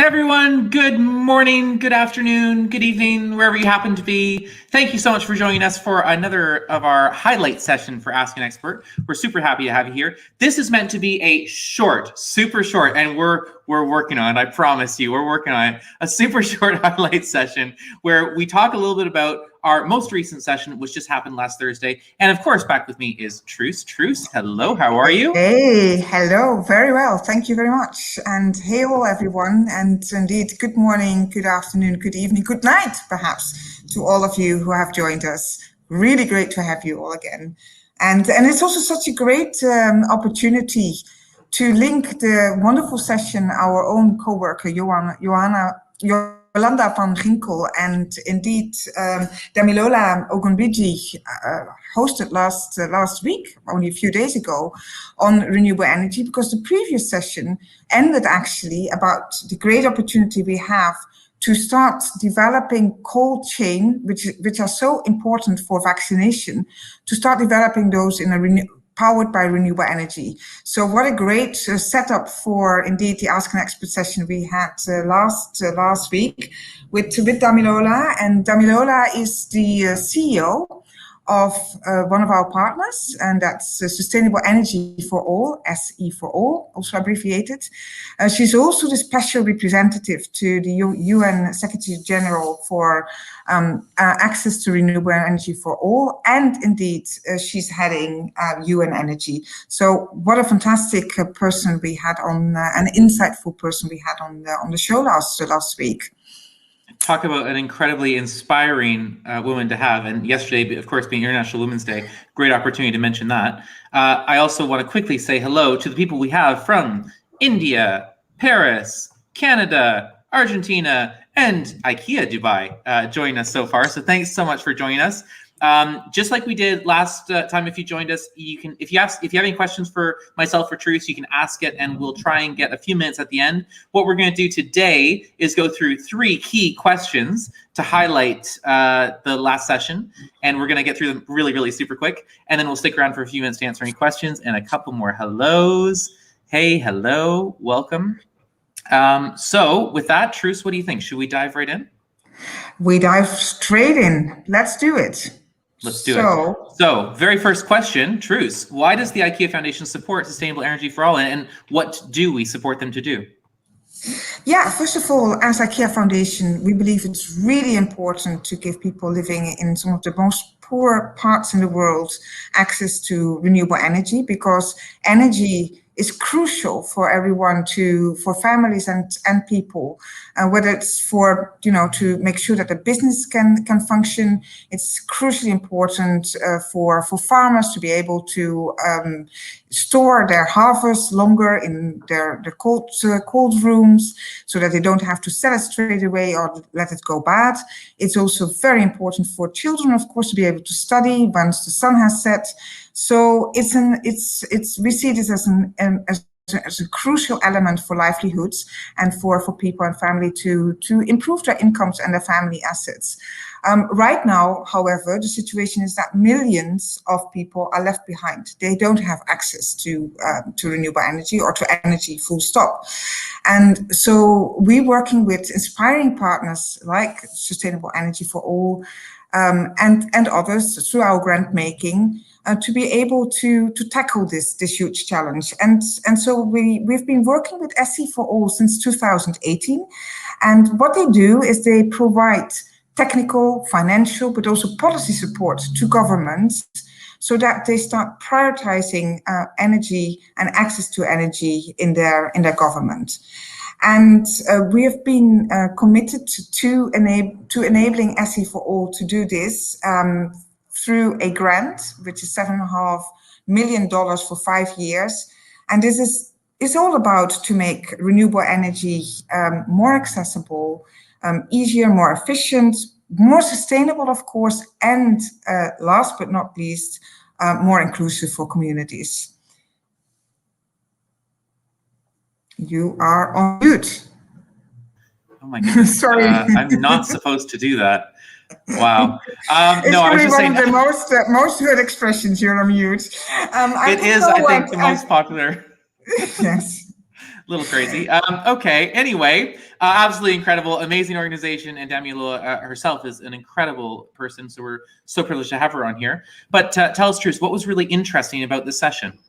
everyone, good morning, good afternoon, good evening, wherever you happen to be. Thank you so much for joining us for another of our highlight session for Ask an Expert. We're super happy to have you here. This is meant to be a short, super short, and we're working on it, I promise you, we're working on it, a super short highlight session where we talk a little bit about our most recent session, which just happened last Thursday. And of course, back with me is Truus. Truus, hello, how are you? Hey, hello, very well, thank you very much. And hey all everyone, and indeed, good morning, good afternoon, good evening, good night, perhaps, to all of you who have joined us. Really great to have you all again. And it's also such a great opportunity to link the wonderful session our own co-worker, Yolanda van Ginkel and indeed Damilola Ogunbiyi hosted last week, only a few days ago, on renewable energy, because the previous session ended actually about the great opportunity we have to start developing cold chain, which are so important for vaccination, to start developing those in a powered by renewable energy. So what a great setup for indeed the Ask an Expert session we had last week with Damilola. And Damilola is the CEO of one of our partners, and that's Sustainable Energy for All, SEforALL, also abbreviated. She's also the special representative to the UN Secretary General for access to renewable energy for all, and indeed she's heading UN Energy. So what a fantastic person we had on, an insightful person we had on the show last week. Talk about an incredibly inspiring woman to have. And yesterday, of course, being International Women's Day, great opportunity to mention that. I also want to quickly say hello to the people we have from India, Paris, Canada, Argentina, and IKEA Dubai joining us so far. So thanks so much for joining us. Just like we did last time, if you joined us, you can, if you have any questions for myself or Truus, you can ask it, and we'll try and get a few minutes at the end. What we're going to do today is go through 3 key questions to highlight the last session, and we're going to get through them really, really super quick, and then we'll stick around for a few minutes to answer any questions and a couple more hellos. Hey, hello, welcome. So with that, Truus, what do you think? Should we dive right in? We dive straight in. Let's do it. Let's do it. So, very first question, Truus, why does the IKEA Foundation support Sustainable Energy for All, and what do we support them to do? Yeah, first of all, as IKEA Foundation, we believe it's really important to give people living in some of the most poor parts in the world access to renewable energy, because energy is crucial for everyone, for families and people, whether it's for, to make sure that the business can function. It's crucially important for farmers to be able to store their harvest longer in their cold rooms, so that they don't have to sell it straight away or let it go bad. It's also very important for children, of course, to be able to study once the sun has set. So we see this as a crucial element for livelihoods and for people and family to improve their incomes and their family assets. Right now, however, the situation is that millions of people are left behind. They don't have access to renewable energy or to energy, full stop. And so we're working with inspiring partners like Sustainable Energy for All and others through our grant making to be able to tackle this huge challenge. And so we've been working with SEforALL since 2018. And what they do is they provide technical, financial, but also policy support to governments, so that they start prioritizing energy and access to energy in their government. And we have been committed to enabling SEforALL to do this through a grant, which is $7.5 million for 5 years. And this is all about to make renewable energy more accessible, easier, more efficient, more sustainable, of course, and last but not least, more inclusive for communities. You are on mute. Oh my goodness. Sorry. I'm not supposed to do that. Wow. It's no, I was just saying, one of the most heard expressions. You're on mute. It is, I think, the most popular. Yes. A little crazy. Okay. Anyway, Absolutely incredible, amazing organization, and Damilola herself is an incredible person, so we're so privileged to have her on here. But tell us, Truus, what was really interesting about this session?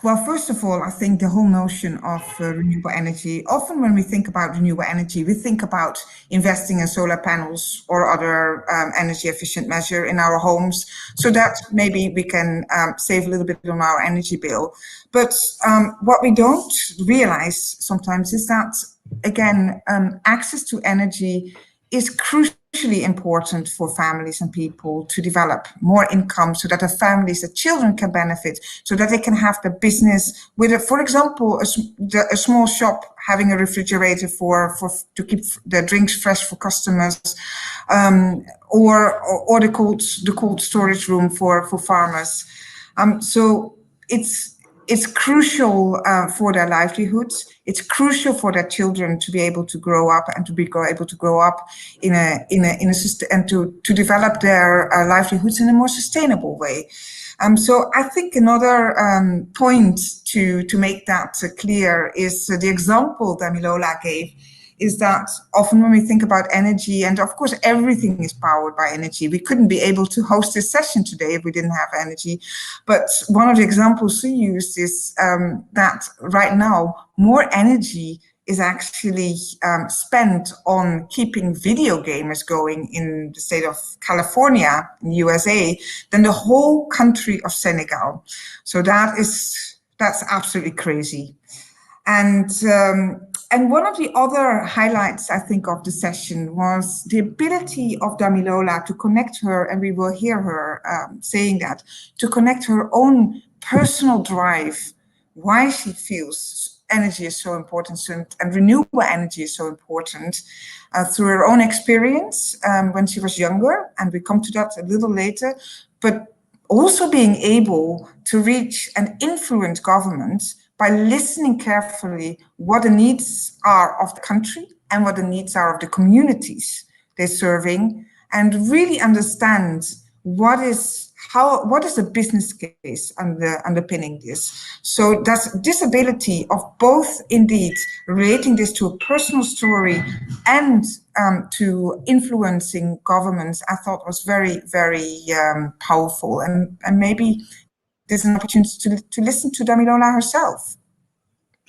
Well, first of all, I think the whole notion of renewable energy, often when we think about renewable energy, we think about investing in solar panels or other energy efficient measure in our homes so that maybe we can save a little bit on our energy bill. But what we don't realize sometimes is that, again, access to energy is crucially important for families and people to develop more income so that the families, the children can benefit, so that they can have the business with, for example, a small shop having a refrigerator to keep the drinks fresh for customers, or the cold storage room for farmers. So it's crucial for their livelihoods. It's crucial for their children to be able to grow up and to be able to grow up and to develop their livelihoods in a more sustainable way. So I think another point to make that clear is the example Damilola gave. Is that often when we think about energy, and of course everything is powered by energy. We couldn't be able to host this session today if we didn't have energy. But one of the examples we used is that right now more energy is actually spent on keeping video gamers going in the state of California, in the USA, than the whole country of Senegal. So that's absolutely crazy. And one of the other highlights, I think, of the session was the ability of Damilola to connect her, and we will hear her saying that, to connect her own personal drive, why she feels energy is so important and renewable energy is so important through her own experience when she was younger, and we come to that a little later, but also being able to reach and influence governments by listening carefully what the needs are of the country and what the needs are of the communities they're serving, and really understand what is the business case underpinning this. So that's this ability of both indeed relating this to a personal story and to influencing governments, I thought was very, very powerful. And maybe there's an opportunity to listen to Damilola herself.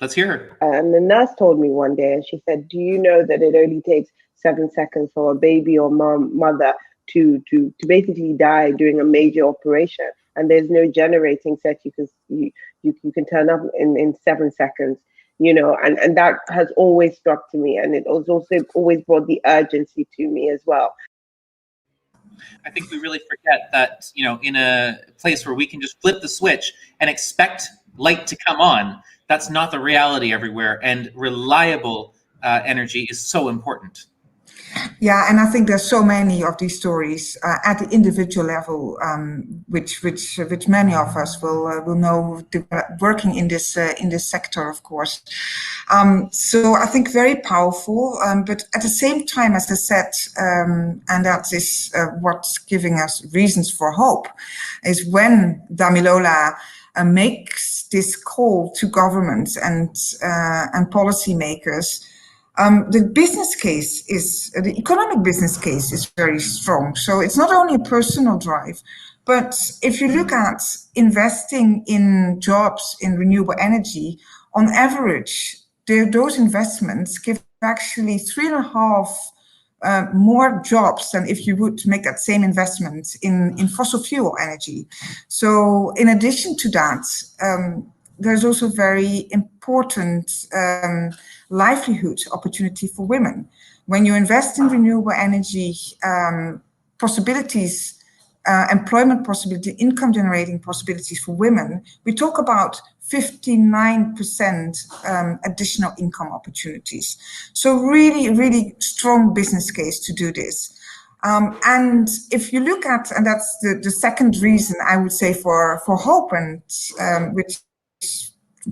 Let's hear her. And the nurse told me one day, and she said, do you know that it only takes 7 seconds for a baby or mother to basically die during a major operation, and there's no generating set you can turn up in 7 seconds, and that has always struck to me, and it was also always brought the urgency to me as well. I think we really forget that, in a place where we can just flip the switch and expect light to come on, that's not the reality everywhere, and reliable energy is so important. Yeah, and I think there's so many of these stories at the individual level, which many of us will know working in this sector, of course. So I think very powerful, but at the same time, as I said, and that is what's giving us reasons for hope, is when Damilola makes this call to governments and policymakers. The business case the economic business case is very strong. So it's not only a personal drive, but if you look at investing in jobs in renewable energy, on average, those investments give actually 3.5 more jobs than if you would make that same investment in fossil fuel energy. So in addition to that, there's also very important livelihood opportunity for women. When you invest in renewable energy, possibilities, employment possibility, income generating possibilities for women, we talk about 59% additional income opportunities. So really, really strong business case to do this. And if you look at, and that's the second reason I would say for hope, and which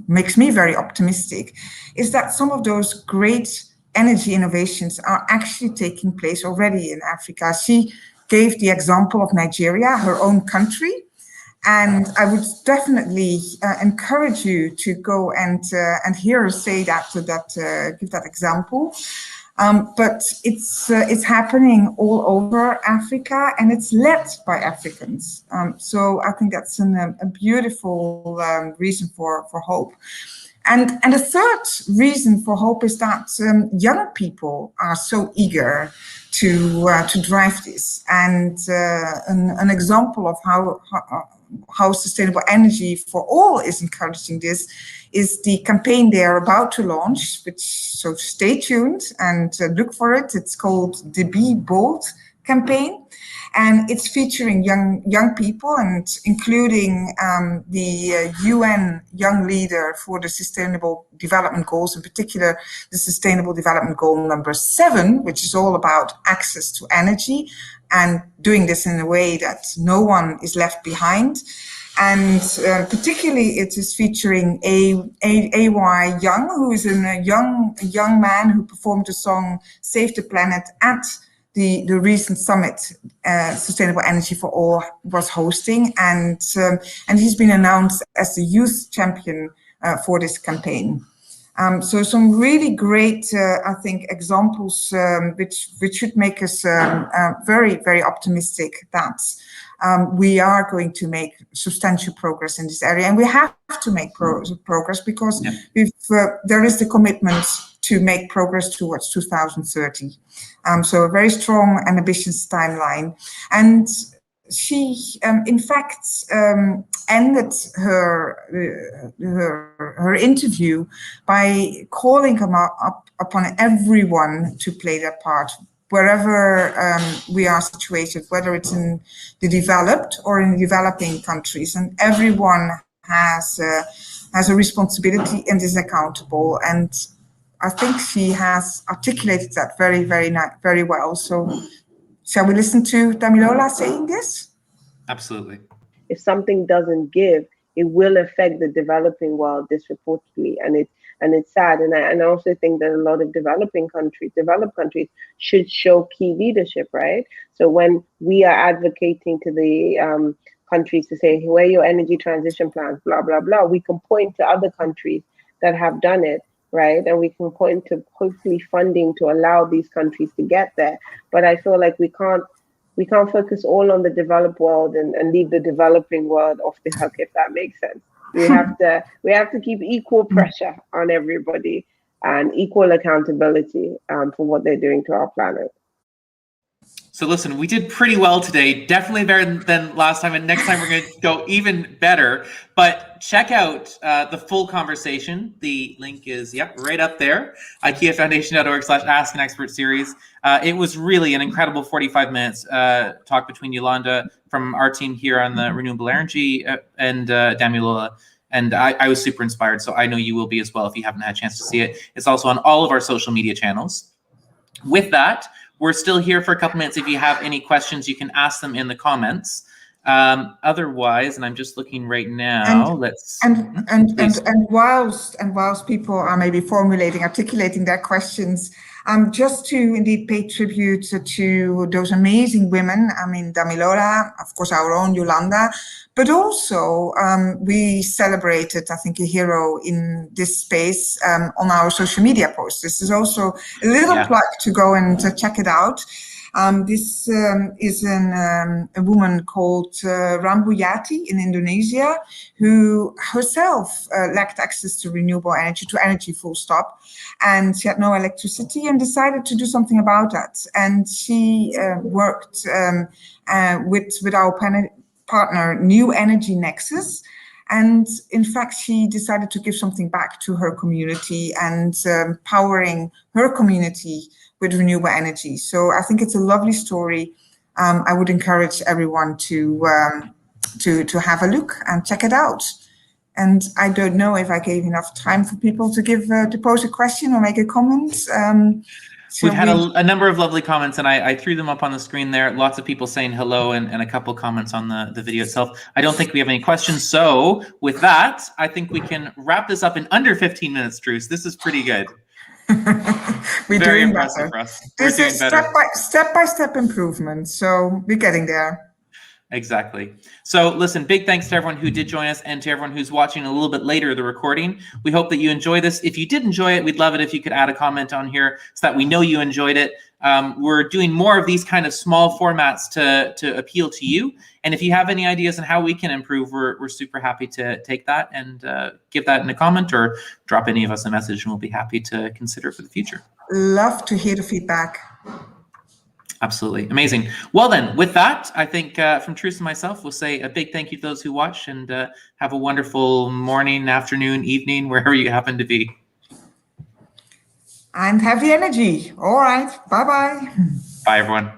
makes me very optimistic, is that some of those great energy innovations are actually taking place already in Africa. She gave the example of Nigeria, her own country, And I would definitely encourage you to go and hear her say that, give that example. But it's happening all over Africa, and it's led by Africans. So I think that's a beautiful reason for hope. And a third reason for hope is that young people are so eager to drive this. And an example of how sustainable energy for all is encouraging this is the campaign they are about to launch, so stay tuned and look for it. It's called the Be Bold campaign. And it's featuring young people, and including the UN Young Leader for the Sustainable Development Goals, in particular the Sustainable Development Goal number 7, which is all about access to energy and doing this in a way that no one is left behind. And particularly it is featuring A.Y. Young, who is a young man who performed the song Save the Planet at the recent summit Sustainable Energy for All was hosting, and he's been announced as the youth champion for this campaign. So some really great, I think, examples which should make us very, very optimistic that we are going to make substantial progress in this area, and we have to make progress because there is the commitment to make progress towards 2030. So a very strong and ambitious timeline. And she, in fact, ended her interview by calling upon everyone to play their part, wherever we are situated, whether it's in the developed or in developing countries, and everyone has a responsibility and is accountable. And I think she has articulated that very well. So shall we listen to Damilola saying this? Absolutely. If something doesn't give, it will affect the developing world disproportionately, and it's sad. And I also think that a lot of developed countries should show key leadership, right? So when we are advocating to the countries to say, where are your energy transition plans, blah, blah, blah, we can point to other countries that have done it, right? And we can point to hopefully funding to allow these countries to get there. But I feel like we can't focus all on the developed world and leave the developing world off the hook, if that makes sense. We have to keep equal pressure on everybody and equal accountability for what they're doing to our planet. So listen, we did pretty well today, definitely better than last time, and next time we're going to go even better. But check out the full conversation. The link is right up there, IKEAFoundation.org/Ask an Expert series. It was really an incredible 45 minutes talk between Yolanda from our team here on the Renewable Energy and Damilola. And I was super inspired, so I know you will be as well if you haven't had a chance to see it. It's also on all of our social media channels. With that, we're still here for a couple minutes. If you have any questions, you can ask them in the comments. Otherwise, and I'm just looking right now. And whilst people are maybe articulating their questions, just to indeed pay tribute to those amazing women. I mean, Damilola, of course, our own Yolanda, but also we celebrated, I think, a hero in this space on our social media posts. This is also a little plug to go and check it out. This is a woman called Rambuyati in Indonesia, who herself lacked access to renewable energy, to energy full stop, and she had no electricity and decided to do something about that. And she worked with our partner New Energy Nexus. And in fact, she decided to give something back to her community and powering her community with renewable energy. So I think it's a lovely story. I would encourage everyone to have a look and check it out. And I don't know if I gave enough time for people to pose a question or make a comment. We've had a number of lovely comments, and I threw them up on the screen there. Lots of people saying hello and a couple comments on the video itself. I don't think we have any questions. So with that, I think we can wrap this up in under 15 minutes, Truus. This is pretty good. We're very doing impressive better. for us. This is step-by-step improvement, so we're getting there. Exactly. So listen, big thanks to everyone who did join us and to everyone who's watching a little bit later the recording. We hope that you enjoy this. If you did enjoy it, we'd love it if you could add a comment on here so that we know you enjoyed it. We're doing more of these kind of small formats to appeal to you. And if you have any ideas on how we can improve, we're super happy to take that and give that in a comment or drop any of us a message, and we'll be happy to consider for the future. Love to hear the feedback. Absolutely. Amazing. Well then, with that, I think from Truus and myself, we'll say a big thank you to those who watched, and have a wonderful morning, afternoon, evening, wherever you happen to be. And have the energy. All right. Bye-bye. Bye, everyone.